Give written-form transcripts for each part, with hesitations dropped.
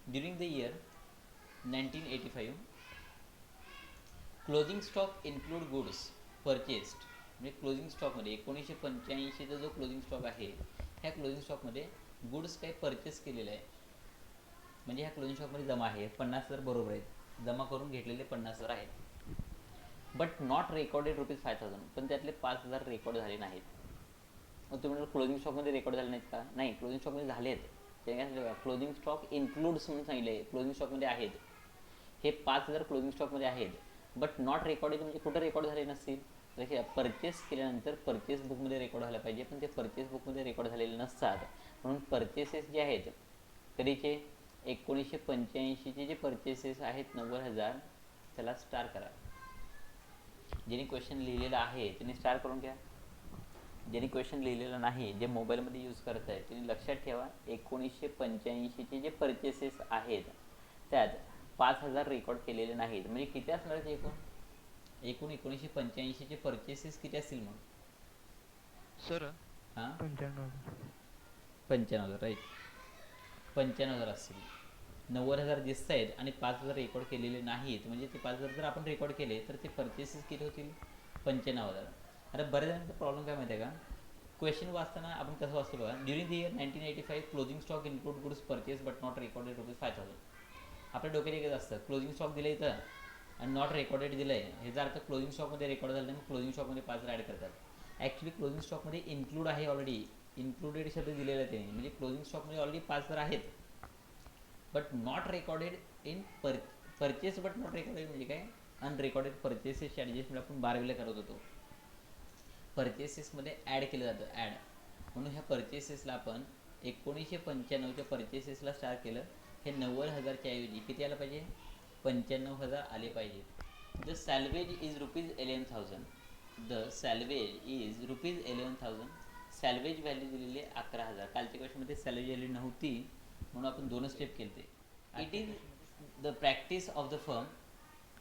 During the year 1985 closing stock include goods purchased, म्हणजे closing स्टॉकमध्ये 1985चा जो क्लोजिंग स्टॉक आहे ह्या क्लोजिंग स्टॉकमध्ये गुड्स काही परचेस केलेलं आहे, म्हणजे ह्या क्लोजिंग स्टॉकमध्ये जमा आहे 50,000 बरोबर आहेत, जमा करून घेतलेले 50,000 आहेत. बट नॉट रेकॉर्डेड ₹5,000, पण त्यातले 5,000 रेकॉर्ड झाले नाहीत. मग तुम्ही क्लोजिंग स्टॉकमध्ये रेकॉर्ड झाले नाहीत का? नाही, क्लोजिंग स्टॉकमध्ये झाले आहेत. ते काय सांगितलं, क्लोजिंग स्टॉक इन्क्लूड्स म्हणून सांगितलं आहे, क्लोजिंग स्टॉकमध्ये आहेत. हे 5,000 क्लोजिंग स्टॉकमध्ये आहेत, बट नॉट रेकॉर्डेड म्हणजे कुठं रेकॉर्ड झाले नसतील, तर परचेस केल्यानंतर परचेस बुकमध्ये रेकॉर्ड झालं पाहिजे, पण ते परचेस बुकमध्ये रेकॉर्ड झालेले नसतात. म्हणून परचेसेस जे आहेत कधीचे 1985चे जे परचेसेस आहेत 90,000, त्याला स्टार करा. ज्यांनी क्वेश्चन लिहिलेला आहे त्यांनी स्टार करून घ्या. ज्यांनी क्वेश्चन लिहिलेला नाही, जे मोबाईलमध्ये यूज करत आहे त्यांनी लक्षात ठेवा 1985चे जे परचेसेस आहेत त्यात 5,000 रेकॉर्ड केलेले नाहीत. म्हणजे किती असणार ते एकूण 1985चे परचेसेस किती असतील मग सर हां 95. 95,000 राईट, 95,000 असतील. 90,000 दिसत आहेत आणि 5,000 रेकॉर्ड केलेले नाहीत, म्हणजे ते 5,000 जर आपण रेकॉर्ड केले तर ते परचेसेस किती होतील 95,000. आता बऱ्याच जणांचा प्रॉब्लेम काय माहिती आहे का, क्वेश्चन वाचताना आपण कसं वाचतो बघा, during the year 1985 closing stock include goods purchase but not recorded ₹5,000. आपल्या डोक्यात एकच असतं, क्लोजिंग स्टॉक दिलं इथं आणि नॉट रेकॉर्डेड दिलं आहे, ह्याचा अर्थ क्लोजिंग स्टॉकमध्ये रेकॉर्ड झालं नाही, मग क्लोजिंग स्टॉकमध्ये 5,000 ॲड करतात. ॲक्च्युली क्लोजिंग स्टॉकमध्ये इन्क्लूड आहे ऑलरेडी, इन्क्लुडेड शब्द दिलेला आहे त्याने, म्हणजे क्लोजिंग स्टॉकमध्ये ऑलरेडी 5,000 आहेत, but not recorded in purchase. But not recorded म्हणजे काय, अनरेकॉर्डेड परचेसेसची ॲडजस्टमेंट आपण 12वीला करत होतो, परचेसेसमध्ये ॲड केलं जातं ॲड. म्हणून ह्या परचेसेसला आपण 1995च्या परचेसेसला स्टार केलं. हे 90,000च्या ऐवजी किती आलं पाहिजे, 95,000 आले पाहिजे. The salvage is ₹11,000. The salvage is ₹11,000. Salvage value दिलेली 11,000. कालच्या क्वेश्चनमध्ये सॅल्वेज व्हॅल्यू नव्हती म्हणून आपण 2 स्टेप केले ते. It is the practice of the firm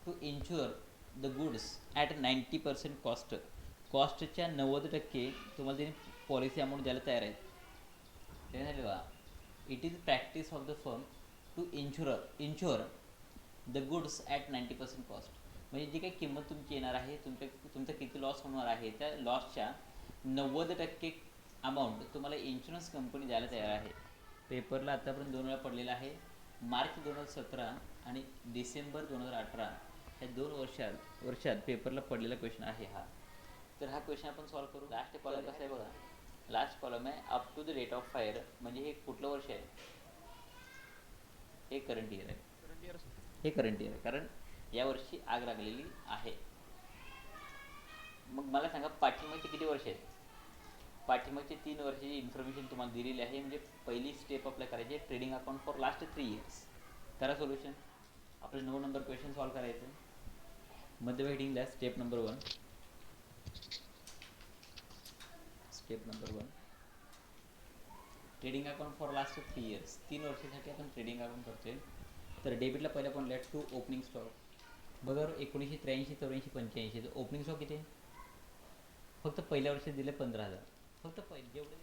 to insure the goods at 90% cost. कॉस्टच्या 90% तुम्हाला त्यांनी पॉलिसी अमाऊंट द्यायला तयार आहेत. ते झाले बघा, it is practice of the firm to insure the goods at 90% cost. म्हणजे जी काही किंमत तुमची येणार आहे, तुमचा किती लॉस होणार आहे, त्या लॉसच्या 90% अमाऊंट तुम्हाला इन्शुरन्स कंपनी द्यायला तयार आहे. पेपरला आतापर्यंत 2 वेळा पडलेला आहे, मार्च 2017 आणि डिसेंबर 2018, ह्या 2 वर्षात पेपरला पडलेला क्वेश्चन आहे हा. तर हा क्वेश्चन आपण सॉल्व करू. लास्ट कॉलम कसा आहे बघा, लास्ट कॉलम आहे up to the rate of fire, म्हणजे हे कुठलं वर्ष आहे, हे करंट इयर आहे. Current year sir. हे करंट इयर आहे, कारण यावर्षी आग लागलेली आहे. मग मला सांगा पाठीमागचे किती वर्ष आहेत, पाठीमागचे 3 वर्षाची इन्फॉर्मेशन तुम्हाला दिलेली आहे. म्हणजे पहिली स्टेप अप्लाय करायची आहे, trading account for last 3 years. करा सोल्युशन. आपलं 9 नंबर क्वेश्चन सॉल्व करायचं. मध्य हेडिंगला step number 1. Step number 1, trading account for last 3 years. 3 वर्षासाठी आपण ट्रेडिंग अकाउंट करतोय. तर डेबिटला पहिला आपण लेट टू ओपनिंग स्टॉक. बघा 1983, 84, 85 तर ओपनिंग स्टॉक किती, फक्त पहिल्या वर्षी दिले 15,000. फक्त जेवढे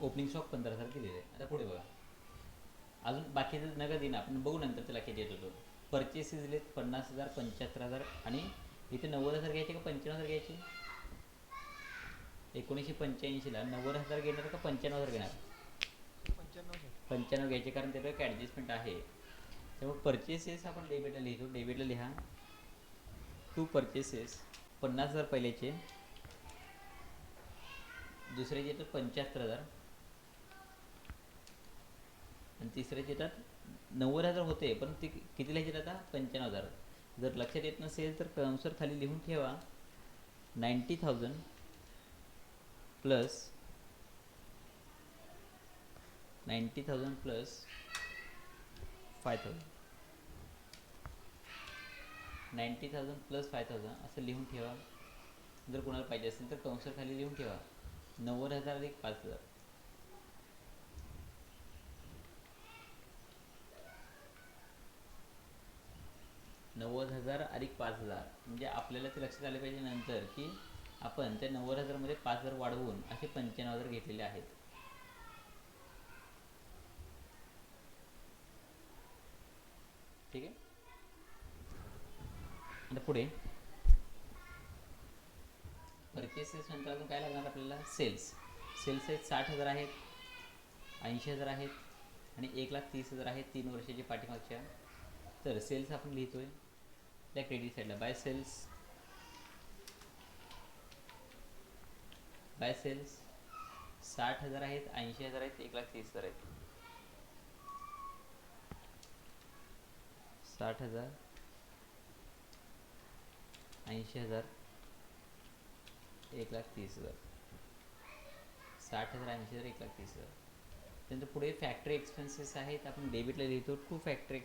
ओपनिंग स्टॉक 15,000 दिलेले आहे. आता पुढे बघा, अजून बाकीचं नका देणं, आपण बघू नंतर त्याला किती येत होतो. परचेसेस दिलेत 50,000, 75,000 आणि इथे 90,000 घ्यायचे का 95,000 घ्यायचे. 1985ला 90,000 घेणार का 95,000 घेणार, 95 सर. 95 घ्यायचे, कारण त्याला एक ॲडजस्टमेंट आहे. त्यामुळे परचेसेस आपण डेबिटला लिहितो, डेबिटला लिहा टू परचेसेस 50,000 पहिल्याचे, दुसऱ्याचे येतात 75,000 आणि तिसऱ्याचे येतात 90,000 होते, पण ते किती लिहायचे आता 95,000. जर लक्षात येत नसेल तर कंसर खाली लिहून ठेवा 90,000 प्लस 90,000 प्लस 5,000, 90,000 प्लस 5,000 असं लिहून ठेवा. जर कोणाला पाहिजे असेल तर कंसर खाली लिहून ठेवा 90,000 एक 5,000. 90,000 90,000 अधिक 5,000, म्हणजे आपल्याला ते लक्षात आले पाहिजे नंतर की आपण त्या 90,000 मध्ये 5,000 वाढवून असे 95,000 घेतलेले आहेत. ठीक आहे. आता पुढे परचेसेस नंतर अजून काय लागणार आपल्याला, सेल्स. सेल्स आहेत 60,000 आहेत, 80,000 आहेत आणि 1,30,000 आहेत 3 वर्षाची पाठीमागच्या. तर सेल्स आपण लिहितोय त्या क्रेडिट साईडला, बाय सेल्स 60,000 आहेत, 80,000 आहेत, 1,30,000 आहेत. 60,000, 80,000, 1,30,000. 60,000, 80,000, 1,30,000. त्यानंतर पुढे फॅक्टरी एक्सपेन्सेस आहेत, आपण डेबिटला लिहितो. टू फॅक्टरी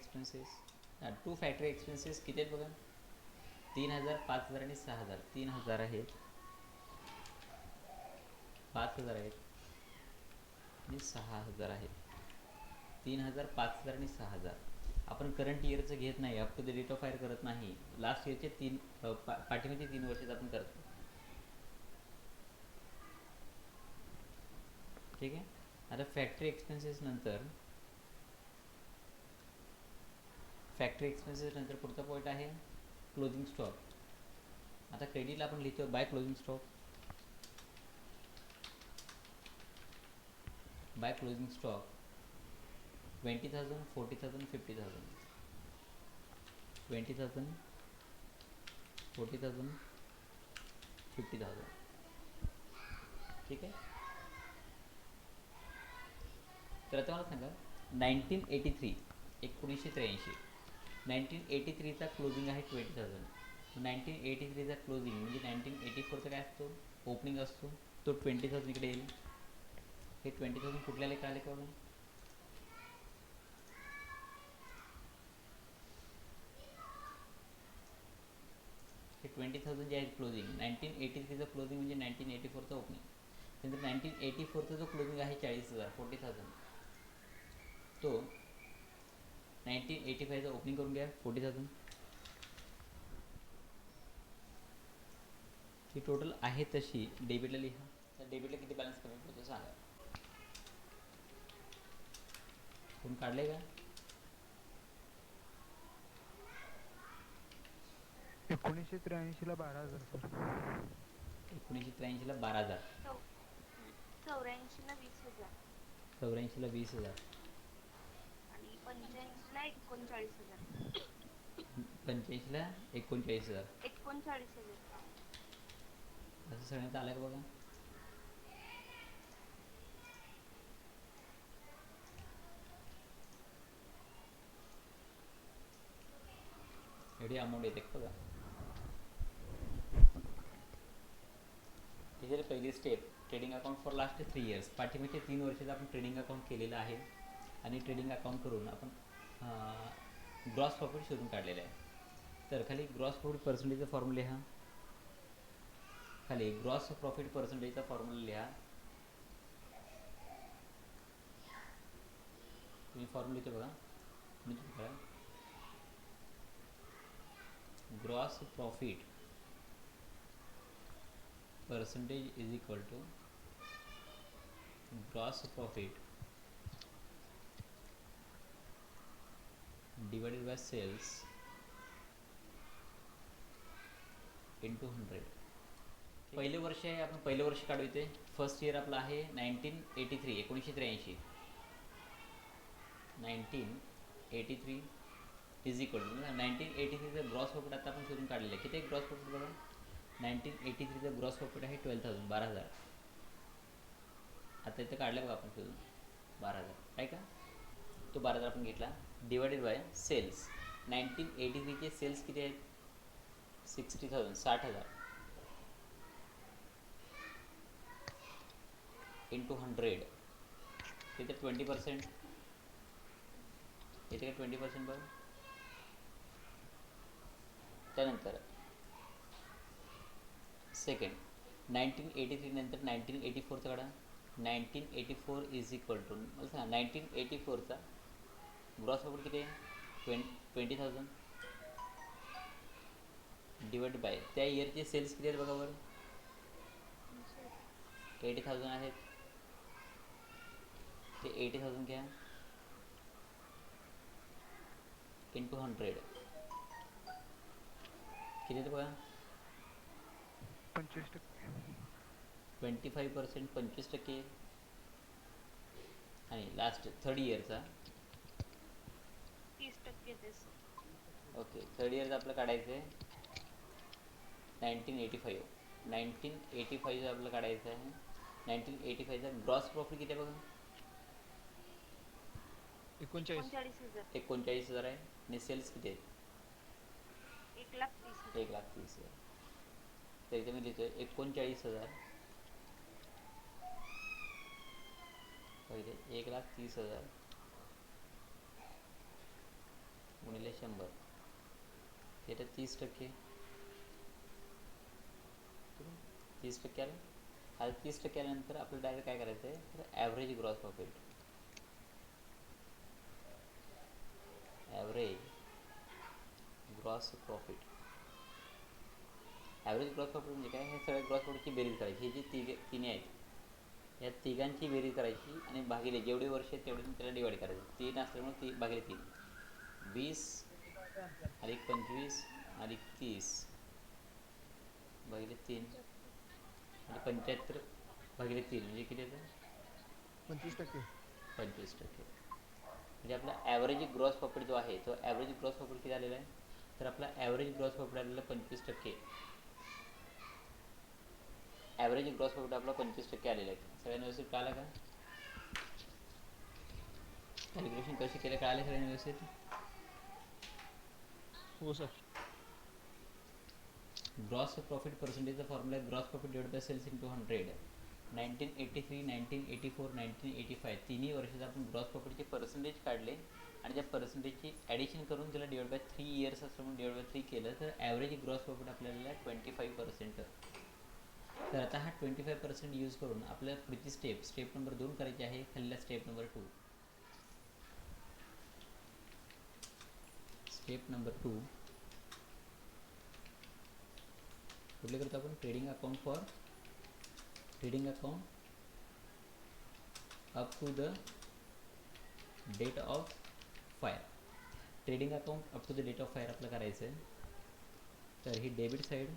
एक्सपेन्सेस किती आहेत बघा, 3,000, 5,000 आणि 6,000. 3,000 आहेत, 5,000 आहेत आणि 6,000 आहेत. 3,000, 5,000 आणि 6,000. आपण करंट इयरचं घेत नाही, up to the date of fire करत नाही. लास्ट इयरचे पाठीमागचे 3 वर्षात आपण करतो. ठीक आहे. आता फॅक्टरी एक्सपेन्सेस नंतर पुढचा पॉईंट आहे क्लोजिंग स्टॉक. आता क्रेडिटला आपण लिहितो बाय क्लोजिंग स्टॉक. 20,000, 40,000, 50,000. 20,000, 40,000, 50,000. ठीक आहे. तर आता मला सांगा 1983, 1983चा क्लोजिंग आहे 20,000. 1983चा क्लोजिंग म्हणजे 1984चा काय असतो, ओपनिंग असतो, तो 20,000 इकडे येईल. हे 20,000 कुठल्या लेखा आले का बघा, हे 20,000 जे आहे क्लोजिंग. 1983चा क्लोजिंग म्हणजे 1984चा ओपनिंग. त्यानंतर 1984चा जो क्लोजिंग आहे 40,000, 40,000, तो 1985चा ओपनिंग करून घ्या 40,000. ही टोटल आहे तशी डेबिटला लिहा. तर डेबिटला किती बॅलन्स कमी पडतो सांगा, कोण काढले का? 1983ला 12,000 सर. 1983ला 12,000, 84ला 20,000 84ला 20,000, आणि 85ला 39,000. 85ला 39,000. 39,000. असं सगळ्यांत आलं का बघा. एवढी अमाऊंट येते बघा. ही जर पहिली step, trading account for last 3 years, पाठीमागचे 3 वर्षाचं आपण ट्रेडिंग अकाउंट केलेलं आहे आणि ट्रेडिंग अकाउंट करून आपण ग्रॉस प्रॉफिट शोधून काढलेलं आहे. तर खाली ग्रॉस प्रॉफिट पर्सेंटेजचा फॉर्म्युला लिहा. खाली ग्रॉस प्रॉफिट पर्सेंटेजचा फॉर्म्युला लिहा. तुम्ही फॉर्म्युला लिहितो बघा, gross profit percentage is equal to gross profit divided by sales into 100. पहिले वर्ष आहे, आपण पहिलं वर्ष काढू इथे. फर्स्ट इयर आपलं आहे 1983, 1983. 1983 इज इक्वल टू 1983चं ग्रॉस प्रॉफिट आता आपण शोधून काढलेलं आहे. किती आहे ग्रॉस प्रॉफिट बघा, 1983चा ग्रॉस प्रॉफिट आहे 12,000, 12,000. आता इथं काढलं बघा आपण शोधून 12,000 आहे का, तो 12,000 आपण घेतला. Divided by sales. 1983चे सेल्स किती आहेत, 60,000, 60,000 इंटू 100. तिथे 20%, इथे काय 20% बघा. त्यानंतर सेकंड 1983 नंतर 1984चा काढा. 1984 इज इक्वल टू, मला सांगा 1984चा ग्रॉस प्रॉफिट किती आहे, 20,000. डिवाइड बाय त्या इयरचे सेल्स किती आहेत बघा बरं. 80,000 आहेत. ते 80,000 घ्या इंटू 100 किती येतं बघा. 25%. 25% 25%. आणि लास्ट थर्ड इयरचा 30% तेच. ओके थर्ड इयरचं आपलं काढायचं आहे 1985. 1985 आपलं काढायचं आहे. 1985चा ग्रॉस प्रॉफिट किती आहे बघा. 39. 39,000. 39,000 आहे. आणि सेल्स किती आहेत. 1,30,000. 1,30,000. तर इथे मी लिहितोय 39,000 पहिले 1,30,000 गुणिले 100 ते 30%. 30% आलं. आता 30% आल्यानंतर आपल्याला डायरेक्ट काय करायचं आहे तर average gross profit. Average gross profit. Average gross profit म्हणजे काय. हे सगळ्या ग्रॉस प्रॉफिटची बेरीज करायची. हे जी तिन्ही आहेत या तिघांची बेरीज करायची आणि भागिले जेवढे वर्ष आहेत तेवढे त्याला डिवाइड करायचं. 3 असल्यामुळे भागिले 3. 20 अधिक 25 अधिक 30 भागिले 3 आणि 75 भागिले 3 म्हणजे किती येतं 25%. 25%. म्हणजे आपला ॲव्हरेज ग्रॉस प्रॉफिट जो आहे तो ॲव्हरेज ग्रॉस प्रॉफिट किती आलेला आहे तर आपला ॲव्हरेज ग्रॉस प्रॉफिट आलेला 25%. ॲव्हरेज ग्रॉस प्रॉफिट आपला 25% आलेला आहे. सगळ्यांना व्यवस्थित कळालं का. कॅल्क्युलेशन कशी केलं कळालं सगळ्यांना व्यवस्थित. हो सर. ग्रॉस प्रॉफिट पर्सेंटेजचा फॉर्म्युला आहे gross profit divide by cells into 100. 1983 1984 1985 तिन्ही वर्षाचा आपण ग्रॉस प्रॉफिटचे पर्सेंटेज काढले आणि त्या पर्सेंटेजची ॲडिशन करून त्याला डिवाइड बाय 3 इयर्स असल्यामुळे डिवाइड बाय 3 केलं तर ॲव्हरेज ग्रॉस प्रॉफिट आपल्याला 25%. तर आता हा 25% यूज करून आपल्याला पुढची स्टेप नंबर 2 करायची आहे. खालीला स्टेप नंबर 2. स्टेप नंबर 2 कुठले करतो आपण. Trading account for trading account up to the date of fire. Trading account up to the date of fire आपलं करायचं आहे. तर ही डेबिट साईड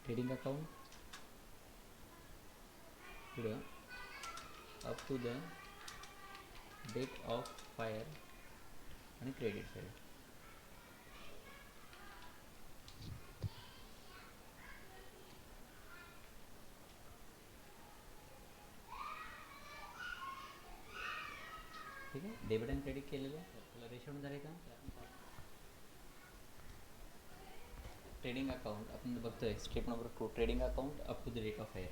ट्रेडिंग अकाउंट पुढं up to the date of fire आणि क्रेडिट साईड. ठीक आहे. Debit and credit केलेलं आहे. आपल्याला रेशो झाले का. ट्रेडिंग अकाउंट आपण बघतोय step number 2 trading account up to the date of fire.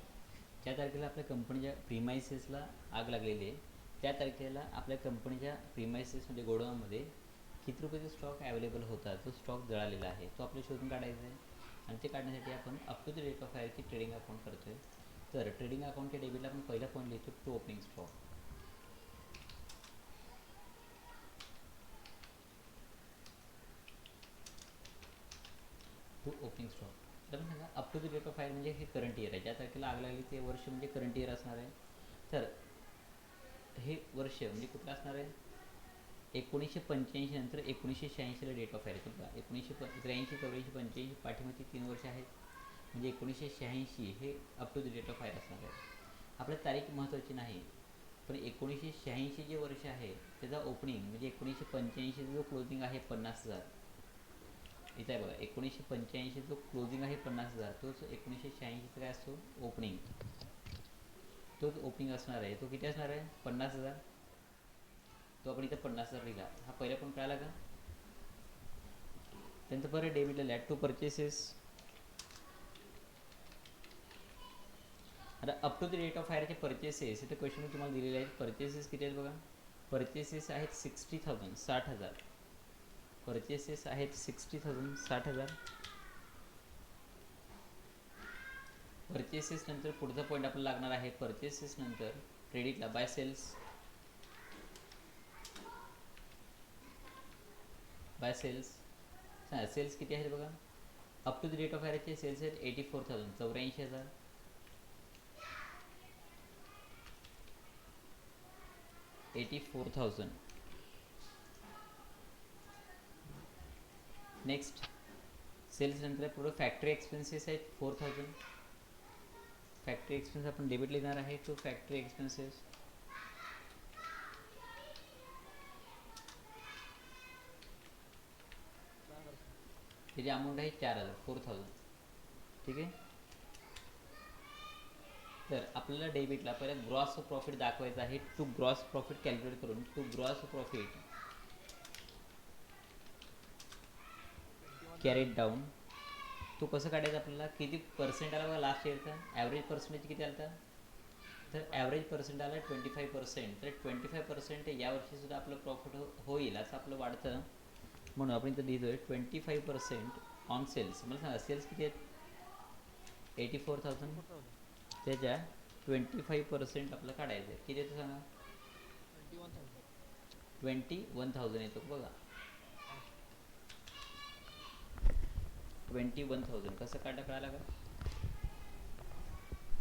ज्या तारखेला आपल्या कंपनीच्या प्रीमायसेसला आग लागलेली आहे त्या तारखेला आपल्या कंपनीच्या प्रीमायसेस म्हणजे गोडाऊनमध्ये किती रुपयाचा स्टॉक अवेलेबल होता तो स्टॉक जळालेला आहे तो आपल्याला शोधून काढायचा आहे. आणि ते काढण्यासाठी आपण up to the date of फायरची ट्रेडिंग अकाउंट करतो आहे. तर ट्रेडिंग अकाउंटच्या डेबिटला आपण पहिला पॉईंट लिहितो to opening stock. To opening stock. तर पण सांगा up to the date of fire म्हणजे हे करंट इयर आहे. ज्या तारखेला आग लागली ते वर्ष म्हणजे करंट इयर असणार आहे. तर हे वर्ष म्हणजे कुठलं असणार आहे 1985 नंतर 1986ला डेट ऑफ फायर आहे. बघा 1983 84 85 पाठीमागची 3 वर्ष आहेत म्हणजे 1986 हे up to the date of fire असणार आहे. आपल्या तारीख महत्त्वाची नाही पण 1986 जे वर्ष आहे त्याचा ओपनिंग म्हणजे 1985 जो क्लोजिंग आहे 50,000 इथं आहे बघा. 1985 जो क्लोजिंग आहे 50,000 तोच 1986 काय असतो ओपनिंग. तोच ओपनिंग असणार आहे. तो किती असणार आहे 50,000. तो आपण इथं 50,000 लिहिला. हा पहिला पण कळाला का. त्यानंतर परत डेबिटला लॅट टू परचेसेस. आता up to the date of फायरचे परचेसेस इथे क्वेश्चन तुम्हाला दिलेले आहेत. परचेसेस किती आहेत बघा. परचेसेस आहेत 60,000 60,000. परचेसेस आहेत 60,000 60,000. परचेसेस नंतर पुढचा पॉईंट आपल्याला लागणार आहे. परचेसेस नंतर क्रेडिटला by sales by sales. Sales किती आहेत बघा. Up to the date of ॲरेजचे सेल्स आहेत 84,000 84,000. नेक्स्ट सेल्स नंतर पुढे फॅक्टरी एक्सपेन्सेस आहेत 4,000. फॅक्टरी एक्सपेन्स आपण डेबिट लिहिणार आहे टू फॅक्टरी एक्सपेन्सेस. त्याची अमाऊंट आहे 4,000 4,000. ठीक आहे. तर आपल्याला डेबिटला पहिला ग्रॉस प्रॉफिट दाखवायचं आहे. टू ग्रॉस प्रॉफिट कॅल्क्युलेट करून to gross profit carried down. तो कसं काढायचा आपल्याला. किती पर्सेंट आला बघा लास्ट इयरचा. ॲव्हरेज पर्सेंटेज किती आला तर ॲव्हरेज पर्सेंट आला 25%. तर 25% यावर्षीसुद्धा आपलं प्रॉफिट होईल असं आपलं वाढतं. म्हणून आपण इथं लिहितोय 25% ऑन सेल्स. मला सांगा सेल्स किती आहेत 84,000. त्याच्या 25% आपलं काढायचं आहे. किती येतं सांगा. 21,000 येतो बघा. 21,000 कसं काढलं कळालं का.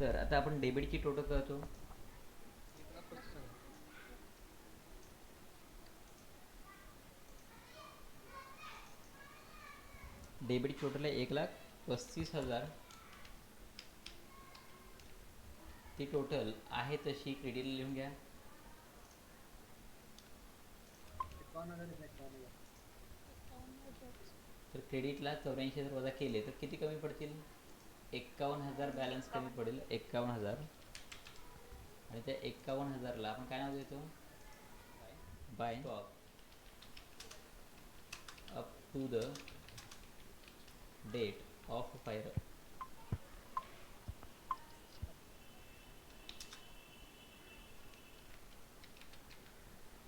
तर आता आपण डेबिटची टोटल करतो. डेबिट टोटल आहे 1,35,000. ती टोटल आहे तशी क्रेडिट लिहून घ्या. तर क्रेडिटला 84,000 वजा केले तर किती कमी पडतील. 51,000 बॅलन्स कमी पडेल. 51,000. आणि त्या 51,000ला आपण काय नाव देतो. By stock up to the date of fire.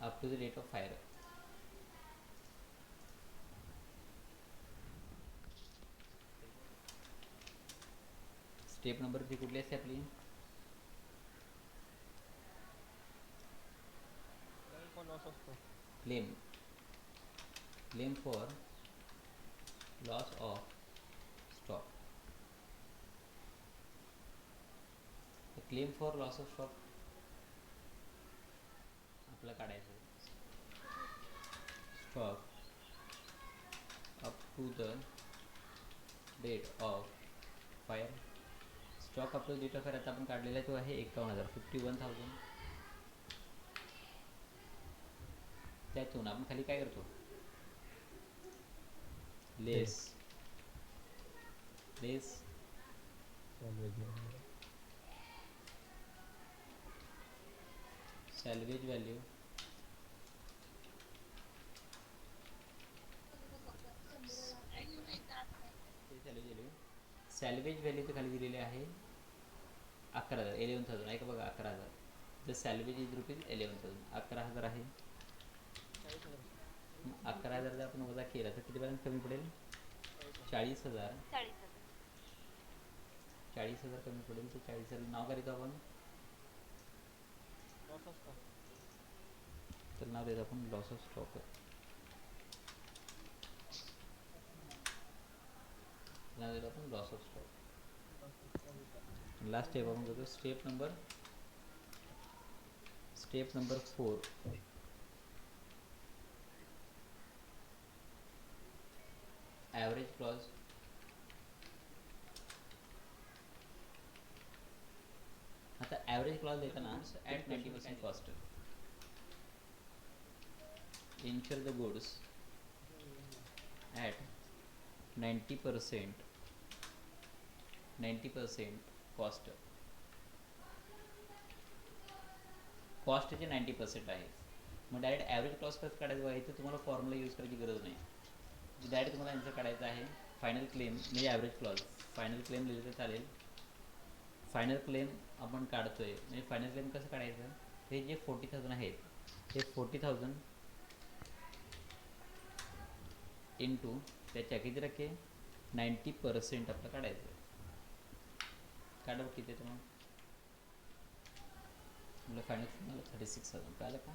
Up to the date of fire. Step number ती कुठली असते आपली. Claim claim for loss of stock. Claim for loss of stock आपलं काढायचं. Stock up to the date of fire. Stock up to the date of fire आता आपण काढलेला आहे तो आहे 51,000 51,000. त्यातून आपण खाली काय करतो. लेस लेस सॅल्वेज व्हॅल्यू. सॅल्वेज व्हॅल्यू तर खाली दिलेली आहे 11,000 11,000 आहे का बघा 11,000. द सॅल्वेज इज रुपीज 11,000 11,000 आहे. 11,000 जर आपण वजा केला तर किती बॅलन्स कमी पडेल. 40,000 40,000 कमी पडेल. तर 40,000 नाव काय देतो आपण. तर नाव देतो आपण लॉस ऑफ स्टॉक. नाव देतो आपण loss of stock. Last step आपण करतो. Step number 4. Average clause. आता ॲव्हरेज क्लॉज देताना at 90% cost. Insure the goods at 90% cost. कॉस्टचे 90% आहे. मग डायरेक्ट ॲव्हरेज क्लॉज कसं काढायचं आहे. इथं तुम्हाला फॉर्म्युला यूज करायची गरज नाही. डायरेक्ट तुम्हाला आन्सर काढायचं आहे. फायनल क्लेम म्हणजे ॲव्हरेज क्लॉज. फायनल क्लेम लिहिलं तर चालेल. फायनल क्लेम आपण काढतोय म्हणजे फायनल क्लेम कसं काढायचं. हे जे 40,000 आहेत ते 40,000 इंटू त्याच्या किती टक्के 90% आपलं काढायचं. काढावं किती तुम्हाला फायनल क्लेम 36,000 कळलं का.